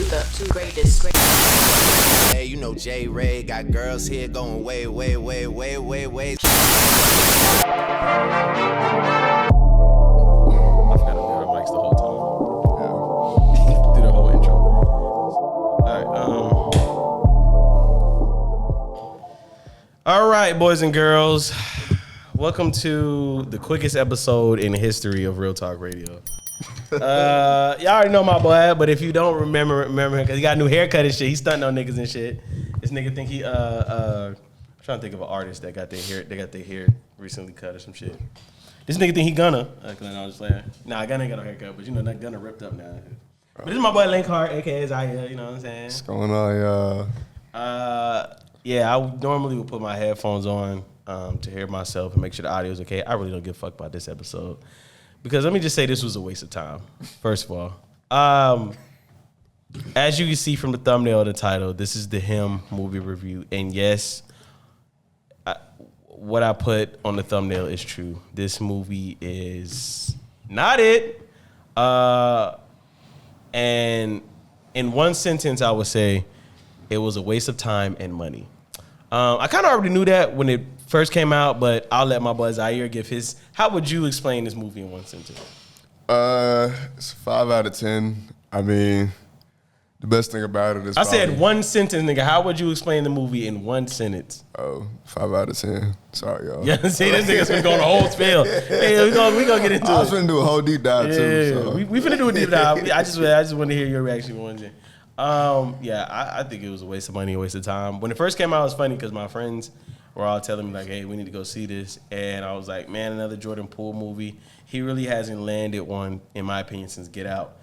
the greatest. Hey, you know J. Ray got girls here going way. I forgot to mute our mics the whole time. Yeah. Do the whole intro. All right, boys and girls. Welcome to the quickest episode in the history of Real Talk Radio. Y'all already know my boy, but if you don't remember him, because he got a new haircut and shit, he stunting on niggas and shit. This nigga think he I'm trying to think of an artist that got their hair recently cut or some shit. This nigga think he Gunna. I was like, nah, Gunna ain't got no haircut, but you know that Gunna ripped up now. But this is my boy Link Hart, aka Zaya, you know what I'm saying? What's going on, y'all? Yeah, I normally would put my headphones on to hear myself and make sure the audio is okay. I really don't give a fuck about this episode. Because let me just say this was a waste of time, first of all. As you can see from the thumbnail of the title, this is the Him movie review. And yes, what I put on the thumbnail is true. This movie is not it. And in one sentence, I would say it was a waste of time and money. I kind of already knew that when it first came out, but I'll let my boy Zaire give his. How would you explain this movie in one sentence? It's 5 out of 10. I mean, the best thing about it is I said one sentence, nigga. How would you explain the movie in one sentence? 5 out of 10. Sorry, y'all. Yeah, see, this nigga's been going a whole spell. Hey, we gonna get into it. I was finna do a whole deep dive too. So. We finna do a deep dive. I just want to hear your reaction one day. I think it was a waste of money, a waste of time. When it first came out, it was funny because my friends were all telling me like, "Hey, we need to go see this," and I was like, "Man, another Jordan Poole movie." He really hasn't landed one, in my opinion, since Get Out.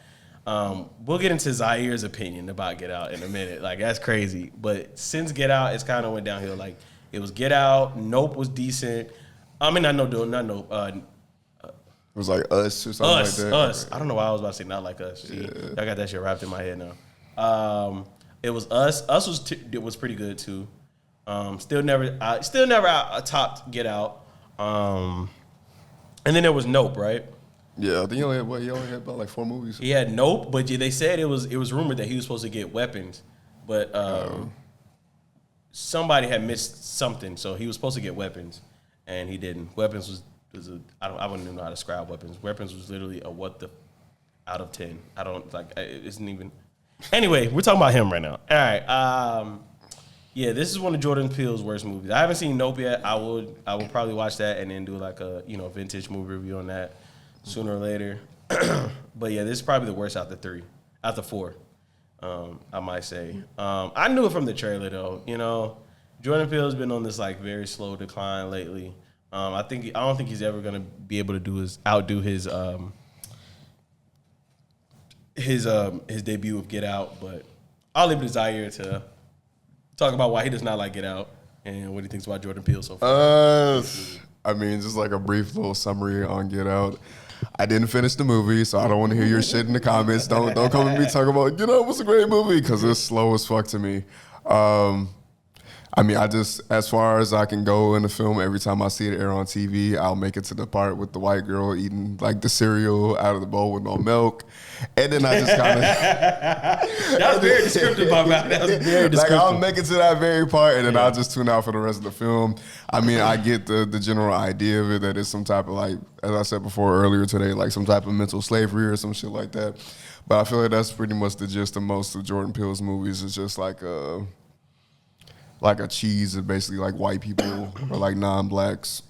We'll get into Zaire's opinion about Get Out in a minute. Like that's crazy, but since Get Out, it's kind of went downhill. Like it was Get Out, Nope was decent. I mean, not Nope. It was like Us or something like that. Us. I don't know why I was about to say Not Like Us. See, I got that shit wrapped in my head now. It was Us. Us was pretty good too. Still never topped Get Out. And then there was Nope, right? Yeah, I think he only had about like 4 movies. He had Nope, but they said it was rumored that he was supposed to get Weapons, but somebody had missed something, so he was supposed to get Weapons, and he didn't. Weapons was I wouldn't even know how to describe Weapons. Weapons was literally a what the out of 10. I don't like it isn't even. Anyway, we're talking about him right now. All right. Yeah, this is one of Jordan Peele's worst movies. I haven't seen Nope yet. I will probably watch that and then do like a vintage movie review on that sooner or later. But yeah, this is probably the worst out the 4. I might say. I knew it from the trailer though. You know, Jordan Peele's been on this like very slow decline lately. I don't think he's ever gonna be able to outdo his debut of Get Out. But I'll leave it to Zaire to talk about why he does not like Get Out and what he thinks about Jordan Peele so far. I mean, just like a brief little summary on Get Out. I didn't finish the movie, so I don't want to hear your shit in the comments. Don't come at me talking about, it was a great movie, because it's slow as fuck to me. I mean, as far as I can go in the film, every time I see it air on TV, I'll make it to the part with the white girl eating like the cereal out of the bowl with no milk. And then I just kind of... That was very descriptive, my man. That was very descriptive. Like, I'll make it to that very part, and then I'll just tune out for the rest of the film. I mean, I get the general idea of it, that it's some type of, like, as I said before earlier today, like some type of mental slavery or some shit like that. But I feel like that's pretty much the gist of most of Jordan Peele's movies. It's just like a cheese of basically like white people or like non-blacks.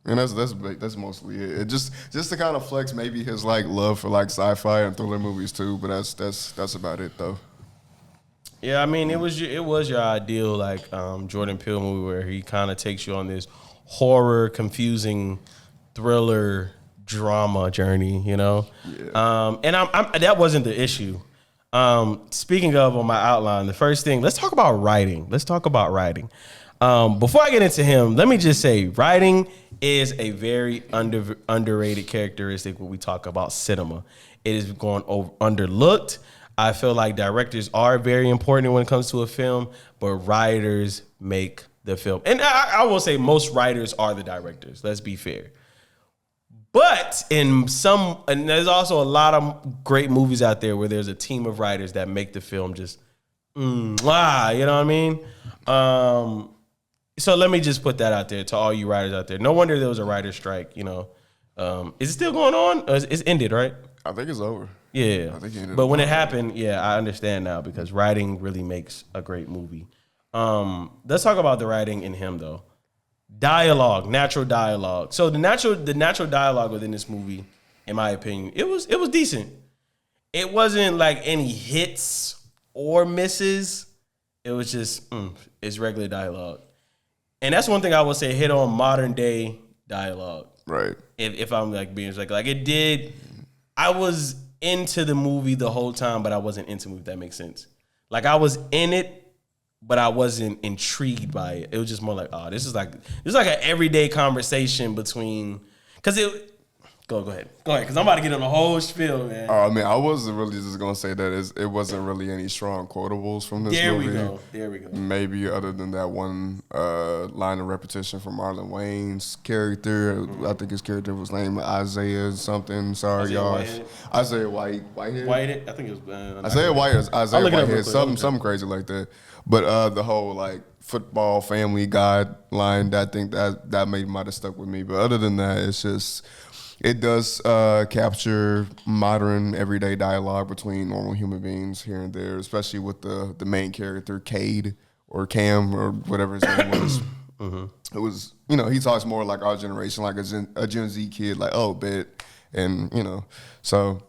And that's mostly it. It just to kind of flex maybe his like love for like sci-fi and thriller movies too, but that's about it though. Yeah, I mean it was your ideal like Jordan Peele movie where he kind of takes you on this horror, confusing thriller drama journey, you know. Yeah. And I'm that wasn't the issue. Speaking of on my outline, the first thing, let's talk about writing. Before I get into him, let me just say writing is a very underrated characteristic when we talk about cinema. It is underlooked. I feel like directors are very important when it comes to a film, but writers make the film. And I will say most writers are the directors. Let's be fair. But and there's also a lot of great movies out there where there's a team of writers that make the film just, you know what I mean? So let me just put that out there to all you writers out there. No wonder there was a writer's strike, you know. Is it still going on? It's ended, right? I think it's over. Yeah. I think it ended. But when it happened, I understand now because writing really makes a great movie. Let's talk about the writing in him though. Dialogue, natural dialogue. So the natural dialogue within this movie, in my opinion, it was decent. It wasn't like any hits or misses. It was just it's regular dialogue. And that's one thing I would say hit on modern day dialogue. Right. If I'm like being like it did, I was into the movie the whole time, but I wasn't into the movie, if that makes sense. Like I was in it, but I wasn't intrigued by it. It was just more like, this is like an everyday conversation between Go ahead, because I'm about to get on the whole spiel, man. I mean, I wasn't really just gonna say that it wasn't really any strong quotables from this movie. There we go. Maybe other than that one line of repetition from Marlon Wayne's character. I think his character was named Isaiah something. Sorry, y'all. Isaiah Whitehead. I think it was Isaiah Whitehead. Something crazy like that. But the whole like football family guideline, I think that might have stuck with me. But other than that, it's just. It does capture modern, everyday dialogue between normal human beings here and there, especially with the main character, Cade, or Cam, or whatever his name was. It was, he talks more like our generation, like a Gen Z kid, like, bet. And, so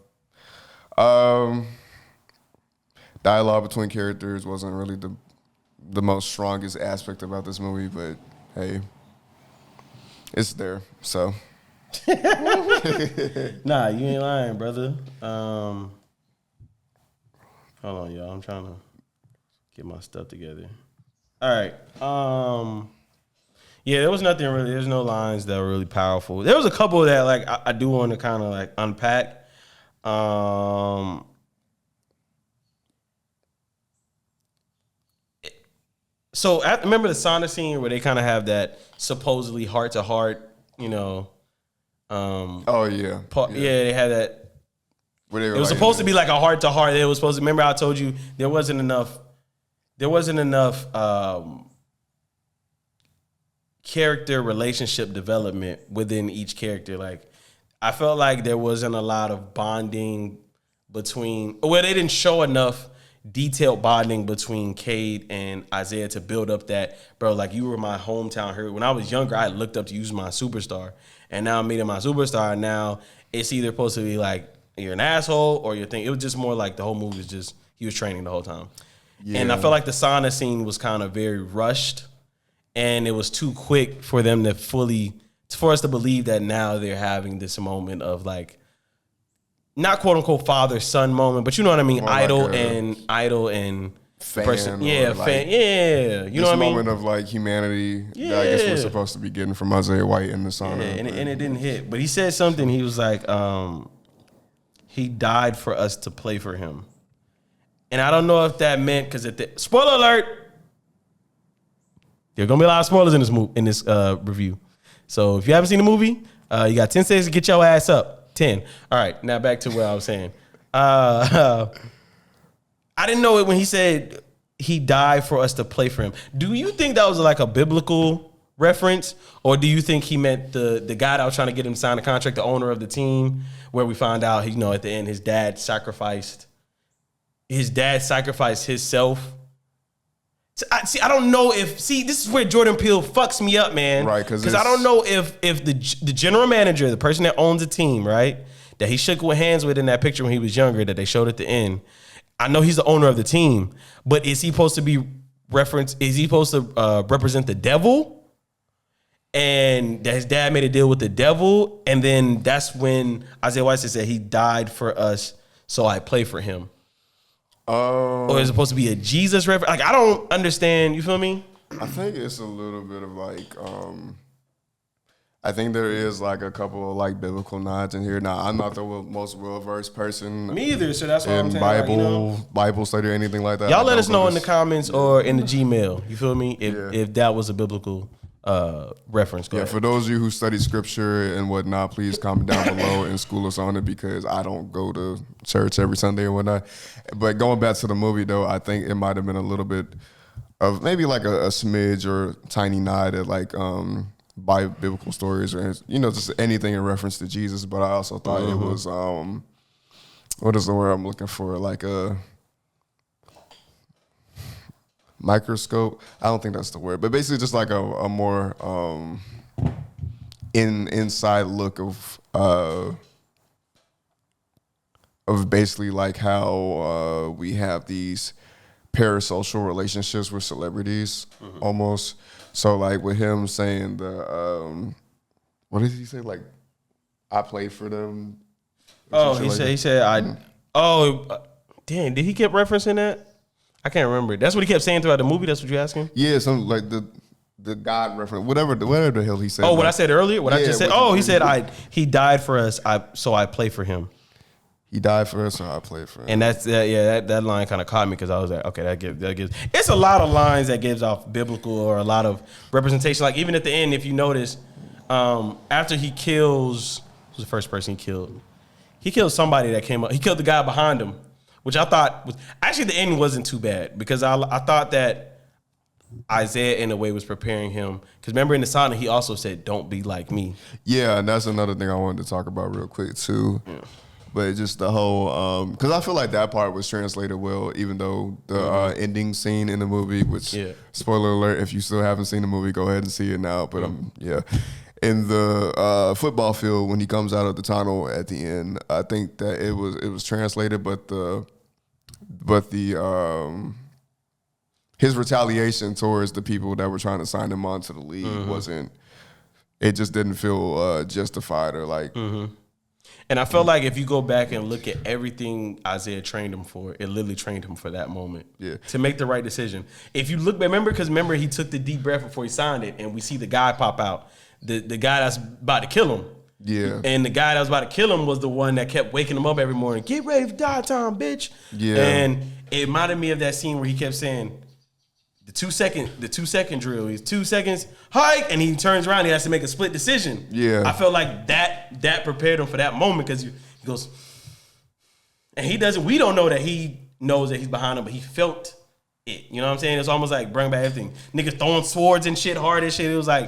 dialogue between characters wasn't really the most strongest aspect about this movie, but, hey, it's there, so... Nah, you ain't lying, brother. Hold on, y'all. I'm trying to get my stuff together. All right. There was nothing really. There's no lines that were really powerful. There was a couple that like I do want to kind of like unpack. So remember the sauna scene where they kind of have that supposedly heart to heart, they had that. It was supposed to be like a heart to heart. It was supposed to. Remember, I told you there wasn't enough. Character relationship development within each character. Like, I felt like there wasn't a lot of bonding between. Well, they didn't show enough detailed bonding between Cade and Isaiah to build up that, bro, like you were my hometown hero. When I was younger, I looked up to you as my superstar. And now I'm meeting my superstar. And now it's either supposed to be like you're an asshole or you're thinking. It was just more like the whole movie was just, he was training the whole time. Yeah. And I felt like the sauna scene was kind of very rushed. And it was too quick for them to for us to believe that now they're having this moment of like, not quote unquote father son moment, but you know what I mean, more idol like and fan person, fan, you know what I mean. Moment of like humanity that I guess we're supposed to be getting from Isaiah White in the sauna, and it didn't hit. But he said something. He was like, he died for us to play for him, and I don't know if that meant because spoiler alert, there's gonna be a lot of spoilers in this review. So if you haven't seen the movie, you got 10 seconds to get your ass up. 10. All right, now back to what I was saying. I didn't know it when he said he died for us to play for him. Do you think that was like a biblical reference? Or do you think he meant the guy that was trying to get him to sign the contract, the owner of the team, where we found out, at the end his dad sacrificed himself? I don't know this is where Jordan Peele fucks me up, man. Right, because I don't know if the general manager, the person that owns the team, right, that he shook hands with in that picture when he was younger that they showed at the end, I know he's the owner of the team, but is he supposed to represent the devil? And that his dad made a deal with the devil, and then that's when Isaiah White said he died for us, so I play for him. Or is it supposed to be a Jesus reference? Like, I don't understand. You feel me? I think it's a little bit of like, I think there is like a couple of like biblical nods in here. Now, I'm not the most well-versed person. Me either, so that's what I'm saying. Bible study or anything like that. Y'all let us know in the comments or in the Gmail. You feel me? If that was a biblical reference. Go Yeah, ahead. for those of you who study scripture and whatnot, please comment down below and school us on it because I don't go to church every Sunday and whatnot. But going back to the movie, though, I think it might have been a little bit of maybe like a smidge or tiny nod at like biblical stories or just anything in reference to Jesus. But I also thought it was what is the word I'm looking for? Like a microscope. I don't think that's the word, but basically just like a more inside look of basically like how we have these parasocial relationships with celebrities almost. So like with him saying what did he say? Like I played for them. Oh, he said I. Oh, damn! Did he keep referencing that? I can't remember. That's what he kept saying throughout the movie. That's what you're asking? Yeah, something like the God reference, whatever the hell he said. Oh, what I said earlier? What I just said? Oh, he said he died for us. So I play for him. He died for us, so I played for him. And that line kind of caught me because I was like, okay, that gives. It's a lot of lines that gives off biblical or a lot of representation. Like even at the end, if you notice, after he kills, who's the first person he killed? He killed somebody that came up. He killed the guy behind him, which I thought was actually the end wasn't too bad because I thought that Isaiah in a way was preparing him because remember in the sonnet he also said, "Don't be like me." Yeah, and that's another thing I wanted to talk about real quick too. Yeah. But just the whole, because I feel like that part was translated well, even though the ending scene in the movie, which, spoiler alert, if you still haven't seen the movie, go ahead and see it now. But in the football field, when he comes out of the tunnel at the end, I think that it was translated, but his retaliation towards the people that were trying to sign him on to the league wasn't, it just didn't feel justified or like. And I felt like if you go back and look at everything Isaiah trained him for, it literally trained him for that moment. Yeah. To make the right decision. If you look, remember he took the deep breath before he signed it, and we see the guy pop out. The guy that's about to kill him. Yeah. And the guy that was about to kill him was the one that kept waking him up every morning. Get ready for die time, bitch. Yeah. And it reminded me of that scene where he kept saying, the 2 second drill. He's 2 seconds, hike, and he turns around. He has to make a split decision. Yeah, I felt like that prepared him for that moment because he goes, and he doesn't. We don't know that he knows that he's behind him, but he felt it. You know what I'm saying? It's almost like bring back everything. Niggas throwing swords and shit, hard as shit. It was like,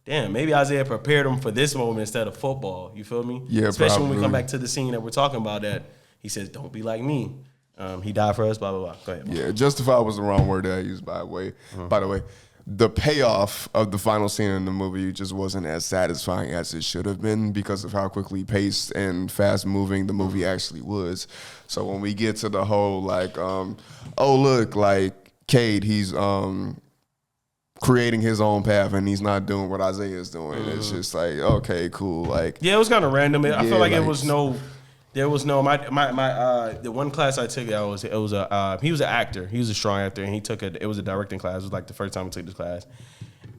damn, maybe Isaiah prepared him for this moment instead of football. You feel me? Yeah, especially when we come back to the scene that we're talking about. That he says, "Don't be like me." He died for us, blah, blah, blah. Go ahead. Yeah, justified was the wrong word that I used, by the way. By the way, the payoff of the final scene in the movie just wasn't as satisfying as it should have been because of how quickly paced and fast-moving the movie actually was. So when we get to the whole, like, oh, look, like, Cade, he's creating his own path and he's not doing what Isaiah is doing. It's just like, okay, cool. Like, yeah, it was kind of random. I feel like it was no... There was no the one class I took he was an actor. He was a strong actor, and it was a directing class. It was like the first time I took this class,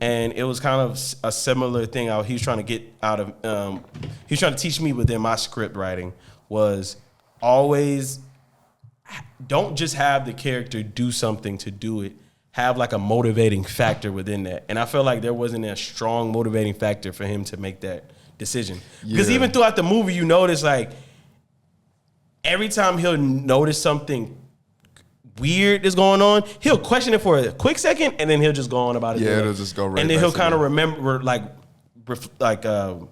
and it was kind of a similar thing. He was trying to get out of. He was trying to teach me within my script writing was always don't just have the character do something to do it. Have like a motivating factor within that, and I felt like there wasn't a strong motivating factor for him to make that decision. Because even throughout the movie, you notice like. Every time he'll notice something weird is going on, he'll question it for a quick second, and then he'll just go on about it. Yeah, it'll just go right. And then he'll kind of remember,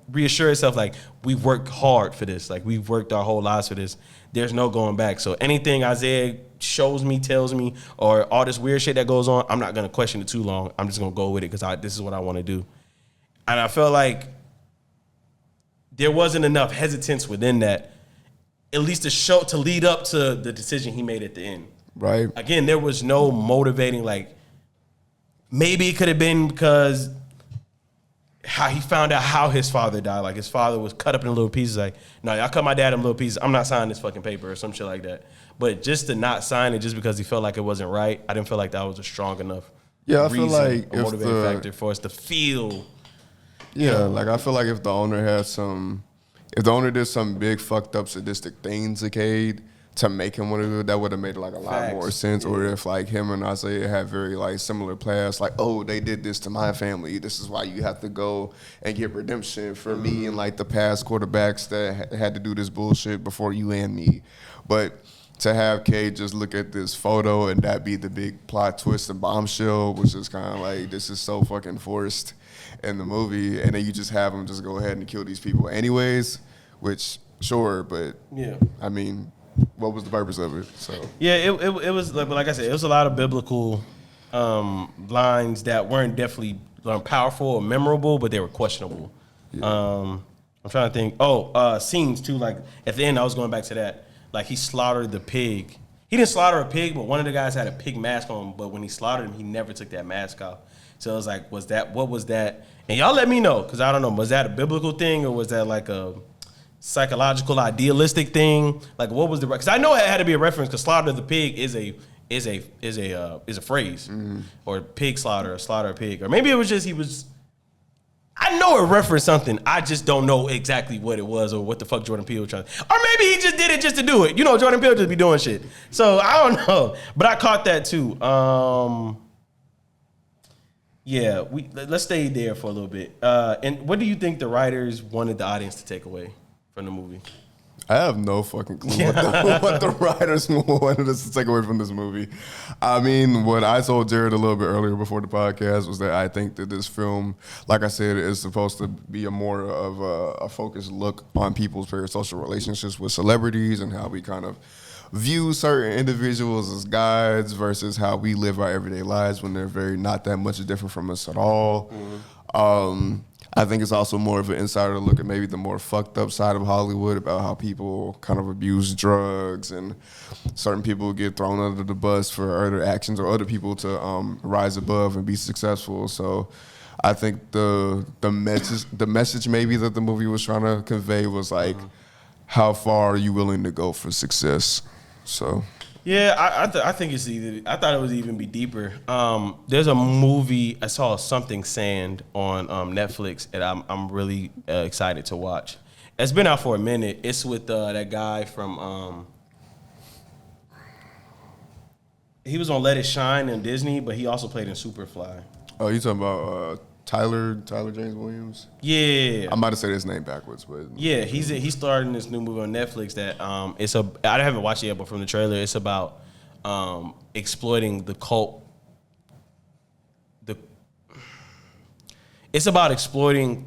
reassure himself, like we've worked hard for this, like we've worked our whole lives for this. There's no going back. So anything Isaiah shows me, tells me, or all this weird shit that goes on, I'm not gonna question it too long. I'm just gonna go with it because this is what I want to do. And I felt like there wasn't enough hesitance within that. At least to lead up to the decision he made at the end. Right. Again, there was no motivating, like, maybe it could have been because how he found out how his father died. Like, his father was cut up in little pieces. Like, no, y'all cut my dad in little pieces. I'm not signing this fucking paper or some shit like that. But just to not sign it just because he felt like it wasn't right, I didn't feel like that was a strong enough I feel like a motivating factor for us to feel. Yeah, like, I feel like if the owner did some big fucked up sadistic things to Cade to make him want to do it, that would have made like a lot Facts. more sense. Or if like him and Isaiah had very like similar paths, like, oh, they did this to my family, this is why you have to go and get redemption for me and like the past quarterbacks that had to do this bullshit before you and me. But to have Cade just look at this photo and that be the big plot twist and bombshell was just kind of like, this is so fucking forced in the movie. And then you just have him just go ahead and kill these people anyways, which, sure, but Yeah. I mean, what was the purpose of it? So Yeah, it was like I said, it was a lot of biblical lines that weren't definitely powerful or memorable, but they were questionable. Yeah. I'm trying to think. Scenes too. Like at the end, I was going back to that. Like he slaughtered the pig. He didn't slaughter a pig, but one of the guys had a pig mask on. But when he slaughtered him, he never took that mask off. So it was like, what was that? And y'all let me know, because I don't know. Was that a biblical thing or was that like a psychological, idealistic thing? Like, what was the? Because I know it had to be a reference, because slaughter the pig is a phrase, or pig slaughter, or slaughter a pig, or maybe it was just he was. I know it referenced something. I just don't know exactly what it was or what the fuck Jordan Peele was trying. Or maybe he just did it just to do it. You know, Jordan Peele just be doing shit. So I don't know, but I caught that too. Yeah, let's stay there for a little bit. And what do you think the writers wanted the audience to take away from the movie? I have no fucking clue what the writers wanted us to take away from this movie. I mean, what I told Jared a little bit earlier before the podcast was that I think that this film, like I said, is supposed to be a more of a focused look on people's parasocial relationships with celebrities and how we kind of view certain individuals as guides versus how we live our everyday lives when they're very not that much different from us at all. I think it's also more of an insider look at maybe the more fucked up side of Hollywood about how people kind of abuse drugs and certain people get thrown under the bus for other actions or other people to rise above and be successful. So I think the message maybe that the movie was trying to convey was like, how far are you willing to go for success? So yeah, I think it's either. I thought it would even be deeper. There's a movie I saw, Something Sand, on Netflix, and I'm really excited to watch. It's been out for a minute. It's with that guy from. He was on Let It Shine in Disney, but he also played in Superfly. Oh, you talking about Tyler James Williams? Yeah, I might have said his name backwards, but yeah, he's starting this new movie on Netflix that I haven't watched it yet, but from the trailer, it's about exploiting the cult. It's about exploiting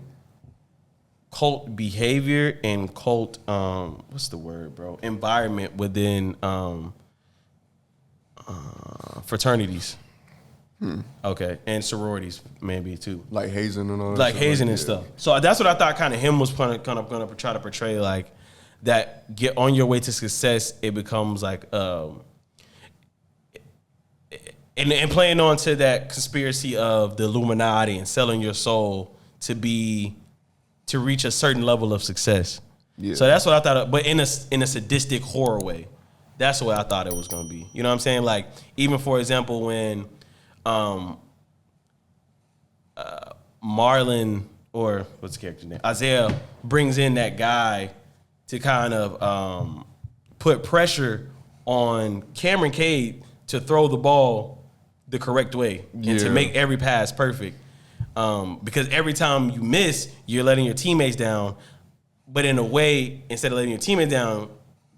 cult behavior and cult what's the word, bro? Environment within fraternities. Okay, and sororities maybe too. like hazing and all that. Like shit, hazing and yeah. stuff. So that's what I thought kind of him was kind of going to try to portray, like that get on your way to success, it becomes like and playing on to that conspiracy of the Illuminati and selling your soul to reach a certain level of success. Yeah. So that's what I thought, but in a sadistic horror way. That's the way I thought it was going to be. You know what I'm saying? Like, even for example, when Marlon, or what's the character's name? Isaiah brings in that guy to kind of put pressure on Cameron Cade to throw the ball the correct way and to make every pass perfect. Because every time you miss, you're letting your teammates down. But in a way, instead of letting your teammates down,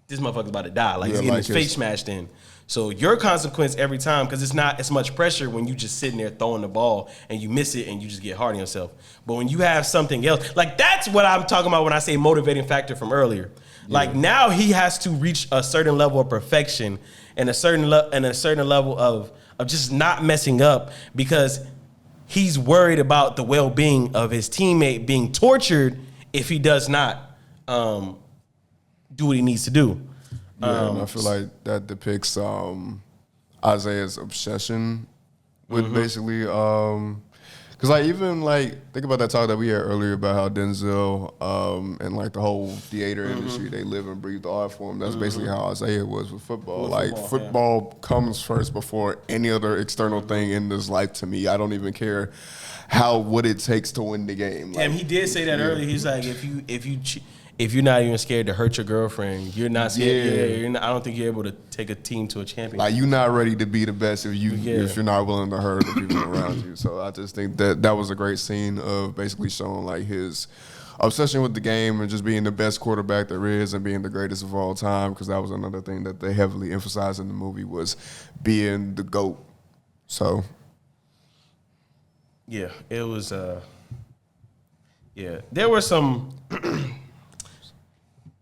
this motherfucker's about to die. Like, he's getting his face smashed in. So your consequence every time, because it's not as much pressure when you just sitting there throwing the ball and you miss it and you just get hard on yourself. But when you have something else, like that's what I'm talking about when I say motivating factor from earlier. Yeah. Like now he has to reach a certain level of perfection and a certain level of just not messing up, because he's worried about the well-being of his teammate being tortured if he does not do what he needs to do. Yeah, and I feel like that depicts Isaiah's obsession with basically, because like even like think about that talk that we had earlier about how Denzel and like the whole theater industry, they live and breathe the art form. That's basically how Isaiah was with football. Football comes first before any other external thing in this life to me. I don't even care what it takes to win the game. Like, he did say that earlier. He's like, if you're not even scared to hurt your girlfriend, you're not scared. Yeah. You're not, I don't think you're able to take a team to a championship. Like, you're not ready to be the best if you're not willing to hurt the people around you. So I just think that was a great scene of basically showing like his obsession with the game and just being the best quarterback there is and being the greatest of all time, because that was another thing that they heavily emphasized in the movie was being the GOAT. So yeah, it was there were some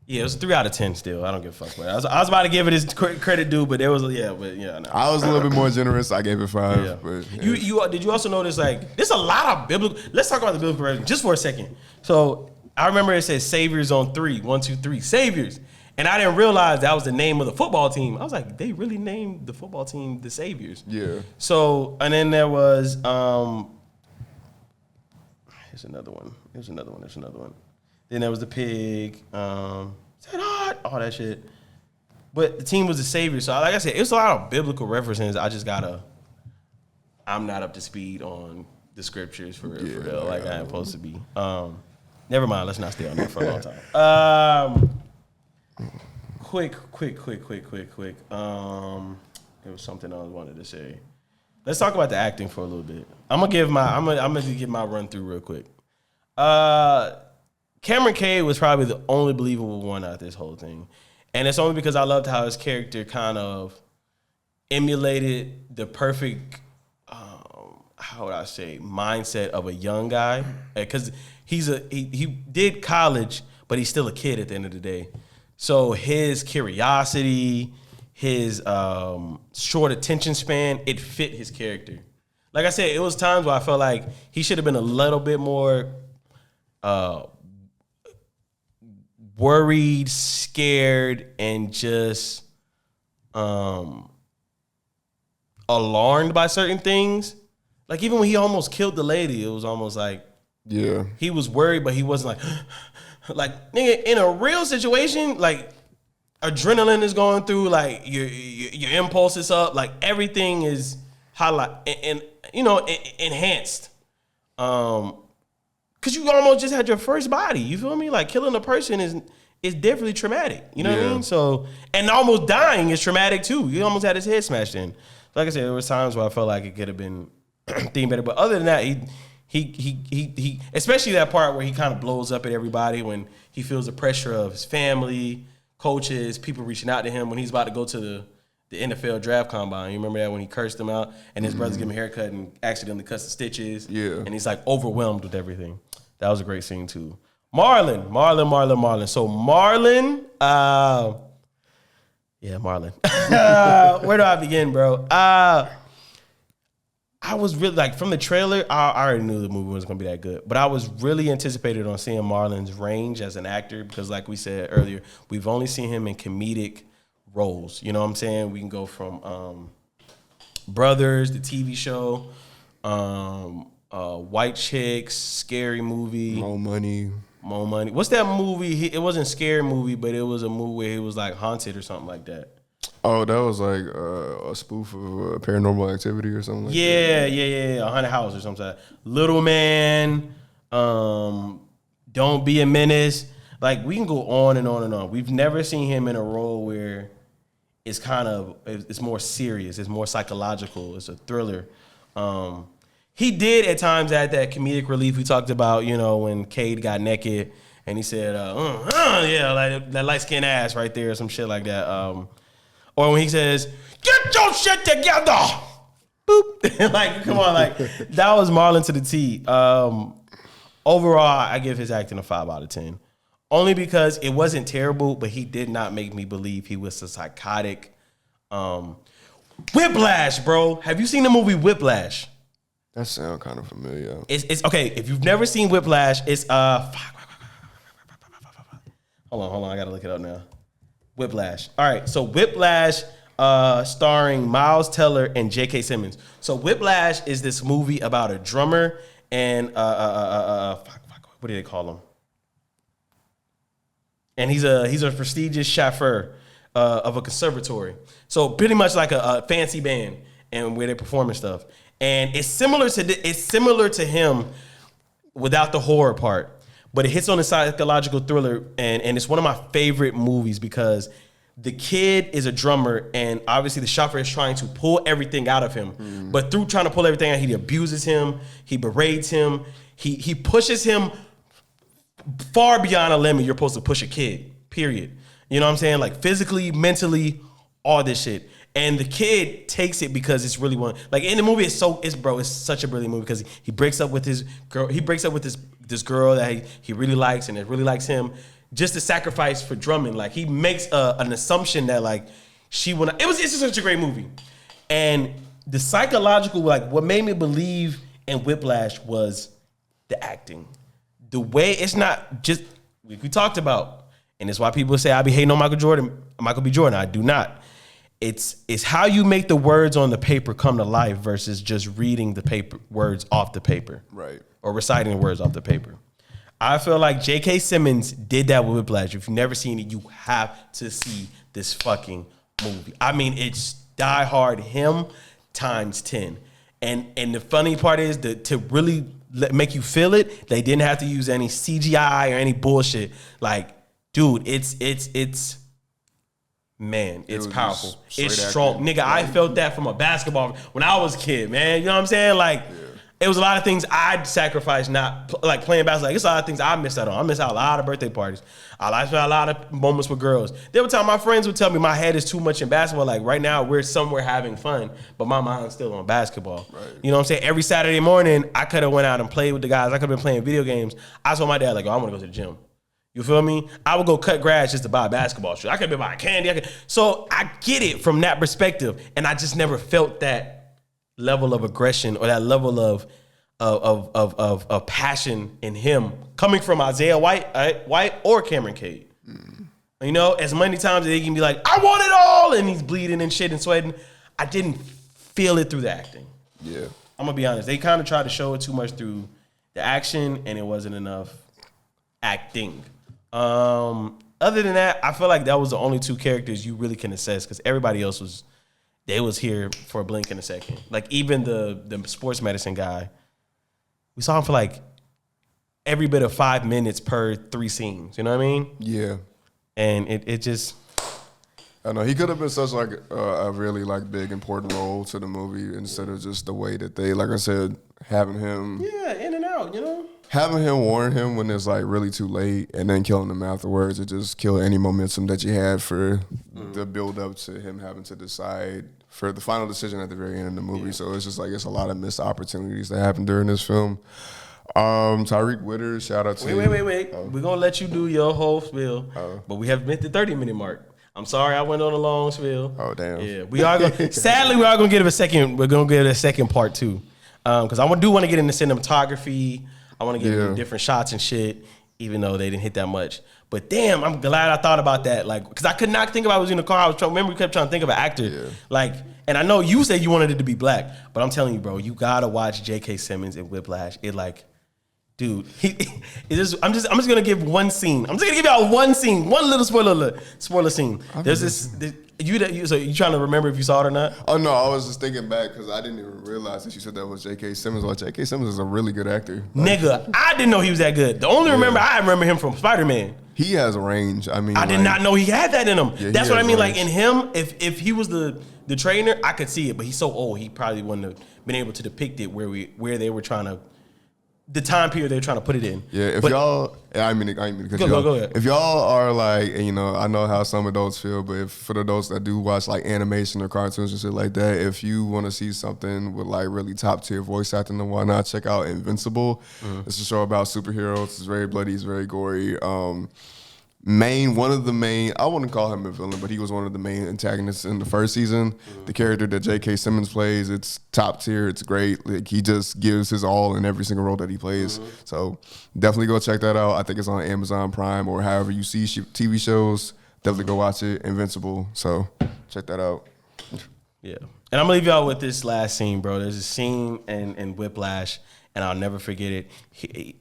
yeah, it was 3 out of 10 still. I don't give a fuck. I was about to give it his credit due, but there was no. I was a little bit more generous. I gave it 5. Yeah. But yeah. You did you also notice like there's a lot of biblical. Let's talk about the biblical reference just for a second. So I remember it said Saviors on 3, 1, 2, 3 Saviors, and I didn't realize that was the name of the football team. I was like, they really named the football team the Saviors. Yeah. So and then there was here's another one. There's another one. Then there was the pig. All that shit. But the team was the Savior. So like I said, it's a lot of biblical references. I'm not up to speed on the scriptures for real, like I am supposed to be. Never mind. Let's not stay on that for a long time. Quick. There was something I wanted to say. Let's talk about the acting for a little bit. I'm gonna give my run through real quick. Cameron Cade was probably the only believable one out of this whole thing. And it's only because I loved how his character kind of emulated the perfect, how would I say, mindset of a young guy. Because he did college, but he's still a kid at the end of the day. So his curiosity, his short attention span, it fit his character. Like I said, it was times where I felt like he should have been a little bit more worried, scared, and just alarmed by certain things. Like even when he almost killed the lady, it was almost like he was worried, but he wasn't like nigga, in a real situation, like adrenaline is going through, like your impulse is up, like everything is highlight and enhanced. Cause you almost just had your first body. You feel me? Like killing a person is definitely traumatic. You know what I mean? So and almost dying is traumatic too. You almost had his head smashed in. Like I said, there was times where I felt like it could have been themed better. But other than that, he especially that part where he kind of blows up at everybody when he feels the pressure of his family, coaches, people reaching out to him when he's about to go to the NFL draft combine. You remember that when he cursed him out and his brother's giving him a haircut and accidentally cuts the stitches. Yeah. And he's like overwhelmed with everything. That was a great scene too. Marlon. So Marlon, Marlon. Where do I begin, bro? I was really like from the trailer, I already knew the movie was gonna be that good. But I was really anticipated on seeing Marlon's range as an actor because like we said earlier, we've only seen him in comedic roles. You know what I'm saying? We can go from Brothers, the TV show, White Chicks, Scary Movie. More Money. What's that movie? It wasn't a scary movie, but it was a movie where he was like haunted or something like that. Oh, that was like a spoof of Paranormal Activity or something like that. Yeah. 100 House or something like that. Little Man, Don't Be a Menace. Like, we can go on and on and on. We've never seen him in a role where it's more serious, it's more psychological, it's a thriller. He did at times add that comedic relief we talked about, when Cade got naked and he said, like that light-skinned ass right there or some shit like that. Or when he says, get your shit together. Boop. Like, come on, like, that was Marlon to the T. Overall, I give his acting a 5 out of 10. Only because it wasn't terrible, but he did not make me believe he was a psychotic. Whiplash, bro. Have you seen the movie Whiplash? That sounds kind of familiar. It's okay. If you've never seen Whiplash, it's hold on. I gotta look it up now. Whiplash. All right. So Whiplash, starring Miles Teller and J.K. Simmons. So Whiplash is this movie about a drummer and what do they call him? And he's a prestigious chauffeur of a conservatory. So pretty much like a fancy band and where they perform and stuff. And it's similar to him without the horror part. but it hits on a psychological thriller, and it's one of my favorite movies because the kid is a drummer, and obviously the chauffeur is trying to pull everything out of him. But through trying to pull everything out, he abuses him, he berates him, he pushes him far beyond a limit you're supposed to push a kid, period. You know what I'm saying? Like physically, mentally, all this shit. And the kid takes it because it's really one. Like in the movie, it's such a brilliant movie because he breaks up with his girl. He breaks up with this girl that he really likes and it really likes him. Just to sacrifice for drumming. Like he makes an assumption that like she will not. It's just such a great movie. And the psychological, like what made me believe in Whiplash was the acting. The way it's not just, we talked about, and it's why people say I be hating on Michael B. Jordan. I do not. It's how you make the words on the paper come to life versus just reading the words off the paper. Right. Or reciting the words off the paper. I feel like J.K. Simmons did that with Whiplash. If you've never seen it, you have to see this fucking movie. I mean, it's Die Hard him times 10. And the funny part is to really make you feel it, they didn't have to use any CGI or any bullshit. Like, dude, it's powerful. It's strong. Nigga, I felt that from a basketball when I was a kid, man. You know what I'm saying? Like, it was a lot of things I'd sacrifice not, like playing basketball. Like, it's a lot of things I missed out on. I missed out a lot of birthday parties. I missed out a lot of moments with girls. There were times my friends would tell me my head is too much in basketball. Like, right now, we're somewhere having fun, but my mind's still on basketball. Right. You know what I'm saying? Every Saturday morning, I could have went out and played with the guys. I could have been playing video games. I told my dad, like, I want to go to the gym. You feel me? I would go cut grass just to buy a basketball shoe. I could be buying candy. So I get it from that perspective, and I just never felt that level of aggression or that level of passion in him coming from Isaiah White or Cameron Cade. You know, as many times as they can be like, I want it all, and he's bleeding and shit and sweating, I didn't feel it through the acting. Yeah. I'm gonna be honest. They kind of tried to show it too much through the action, and it wasn't enough acting. Other than that, I feel like that was the only two characters you really can assess because everybody else was here for a blink and a second. Like even the sports medicine guy, we saw him for like every bit of 5 minutes per 3 scenes. You know what I mean? Yeah. And it just, I know he could have been such like a really like big important role to the movie instead of just the way that they, like I said, having him in and out, you know. Having him warn him when it's like really too late and then killing him afterwards, it just killed any momentum that you had for the build up to him having to decide for the final decision at the very end of the movie. Yeah. So it's just like it's a lot of missed opportunities that happened during this film. Tyreek Withers, shout out to you. Wait. We're gonna let you do your whole spiel, but we have met the 30-minute mark. I'm sorry I went on a long spiel. Oh damn. Yeah, we are gonna sadly we are gonna give it a second. We're gonna give it a second part too. Because I do want to get into cinematography. I want to get into different shots and shit, even though they didn't hit that much. But damn, I'm glad I thought about that. Like, because I could not think about I was in the car. Remember, we kept trying to think of an actor. Yeah. Like, and I know you said you wanted it to be black, but I'm telling you, bro, you gotta watch J.K. Simmons in Whiplash. It like, dude, I'm just gonna give one scene. I'm just gonna give y'all one scene, one little spoiler scene. There's this. So you trying to remember if you saw it or not? Oh no, I was just thinking back because I didn't even realize that you said that was J.K. Simmons. Well, J.K. Simmons is a really good actor. Like, nigga, I didn't know he was that good. The only I remember him from Spider-Man. He has a range. I mean, I did not know he had that in him. Yeah, that's what I mean. Range. Like in him, if he was the trainer, I could see it. But he's so old, he probably wouldn't have been able to depict it where they were trying to. The time period they're trying to put it in. Yeah, go ahead. If y'all are like, you know, I know how some adults feel, but for the adults that do watch like animation or cartoons and shit like that, if you want to see something with like really top tier voice acting and whatnot, check out Invincible. It's a show about superheroes. It's very bloody. It's very gory. One of the main, I wouldn't call him a villain, but he was one of the main antagonists in the first season. The character that J.K. Simmons plays, it's top tier, it's great. Like he just gives his all in every single role that he plays. So definitely go check that out. I think it's on Amazon Prime or however you see TV shows. Definitely go watch it. Invincible. So check that out. Yeah. And I'm gonna leave y'all with this last scene, bro. There's a scene in Whiplash, and I'll never forget it.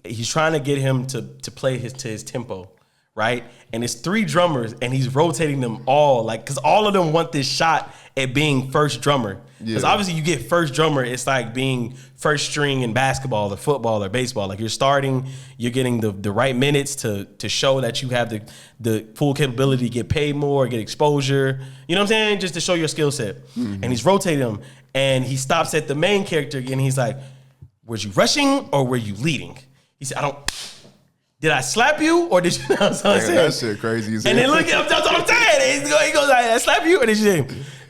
He's trying to get him to play to his tempo. right? And it's 3 drummers, and he's rotating them all, like, because all of them want this shot at being first drummer. Because obviously you get first drummer, it's like being first string in basketball or football or baseball. Like you're starting, you're getting the right minutes to show that you have the full capability to get paid more, get exposure. You know what I'm saying? Just to show your skill set. Mm-hmm. And he's rotating them, and he stops at the main character again. He's like, "Were you rushing or were you leading?" He said, "Did I slap you or did you?" You know what I'm saying? That shit crazy. And then look at that's what I'm saying. He goes like, "Did I slap you or did you?"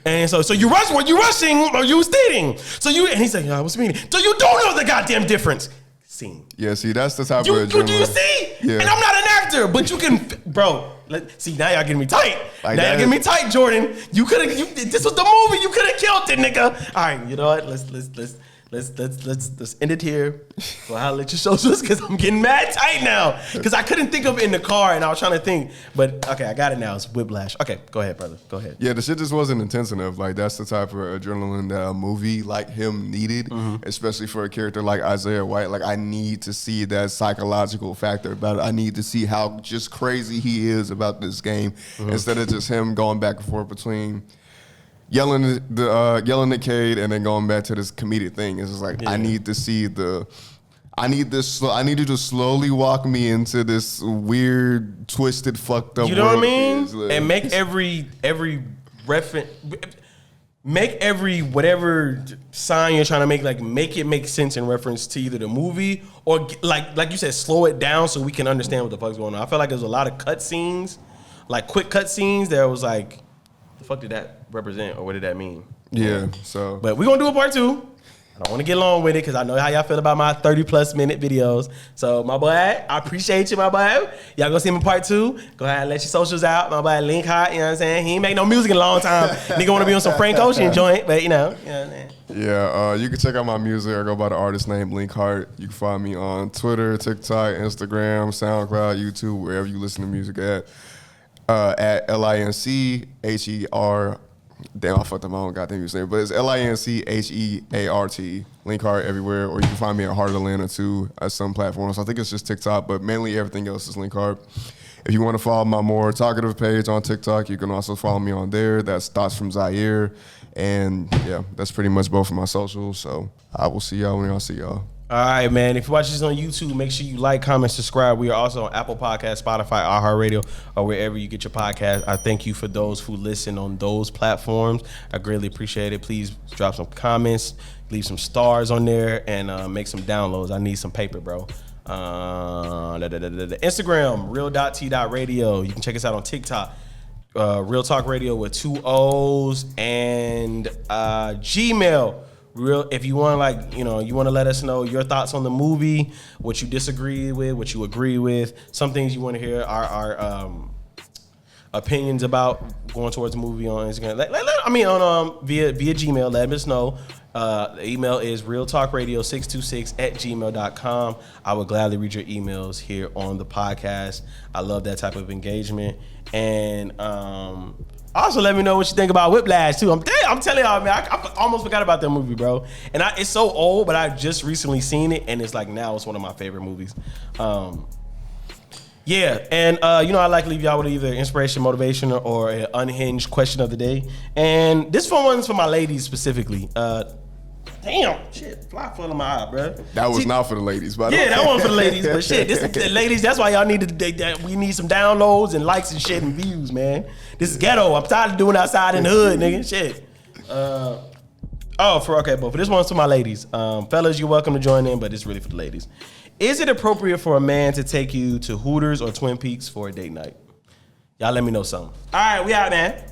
And so you rush, were you rushing or you speeding? And he's like, "I was speeding." So you don't know the goddamn difference. Scene. Yeah, see, that's the type of adrenaline. Do you see? Yeah. And I'm not an actor, but you can, bro. See, now y'all getting me tight. Like now y'all getting me tight, Jordan. You could have. This was the movie. You could have killed it, nigga. All right, you know what? Let's end it here. Well, I'll let you show this because I'm getting mad tight now. Because I couldn't think of it in the car and I was trying to think. But okay, I got it now. It's whiplash. Okay, go ahead, brother. Go ahead. Yeah, the shit just wasn't intense enough. Like that's the type of adrenaline that a movie like him needed, especially for a character like Isaiah White. Like I need to see that psychological factor about it. I need to see how just crazy he is about this game instead of just him going back and forth between yelling at Cade and then going back to this comedic thing. It's just like I need to see I need you to slowly walk me into this weird, twisted, fucked up. You know what I mean? And make every reference, make every whatever sign you're trying to make, like make it make sense in reference to either the movie or like you said, slow it down so we can understand what the fuck's going on. I felt like there's a lot of cut scenes, like quick cut scenes that was like, the fuck did that represent or what did that mean? Yeah, so. But we're going to do a part 2. I don't want to get long with it because I know how y'all feel about my 30+ minute videos. So, my boy, I appreciate you, my boy. Y'all go see my part 2. Go ahead and let your socials out. My boy, Link Hot, you know what I'm saying? He ain't make no music in a long time. Nigga want to be on some Frank Ocean joint, but you know what I'm saying? Yeah, you can check out my music. I go by the artist name Link Hart. You can find me on Twitter, TikTok, Instagram, SoundCloud, YouTube, wherever you listen to music at LINCHER. Damn, I fucked up my own goddamn username, but it's LINCHEART, Link Hart everywhere, or you can find me at Heart Atlanta too at some platforms. I think it's just TikTok, but mainly everything else is Link Hart. If you want to follow my more talkative page on TikTok, you can also follow me on there. That's Thoughts from Zaire, and yeah, that's pretty much both of my socials. So I will see y'all when y'all see y'all. All right, man. If you watch this on YouTube, make sure you like, comment, subscribe. We are also on Apple Podcasts, Spotify, iHeartRadio, or wherever you get your podcast. I thank you for those who listen on those platforms. I greatly appreciate it. Please drop some comments, leave some stars on there, and make some downloads. I need some paper, bro. Instagram, real.t.radio. You can check us out on TikTok. Real Talk Radio with 2 O's, and Gmail. If you want you want to let us know your thoughts on the movie, what you disagree with, what you agree with, some things you want to hear our opinions about going towards the movie on Instagram. Via Gmail, let us know. The email is realtalkradio626@gmail.com. I would gladly read your emails here on the podcast. I love that type of engagement. And also, let me know what you think about Whiplash too. I'm telling y'all, man, I almost forgot about that movie, bro. And it's so old, but I just recently seen it, and it's like now it's one of my favorite movies. Yeah, and I like to leave y'all with either inspiration, motivation, or an unhinged question of the day. And this one's for my ladies specifically. Damn, shit, fly full of my eye, bro. That was not for the ladies, but yeah, that one for the ladies. But shit, the ladies, that's why y'all need we need some downloads and likes and shit and views, man. This is ghetto. I'm tired of doing outside in the hood, nigga. Shit. But for this one's for my ladies. Fellas, you're welcome to join in, but it's really for the ladies. Is it appropriate for a man to take you to Hooters or Twin Peaks for a date night? Y'all let me know something. All right, we out, man.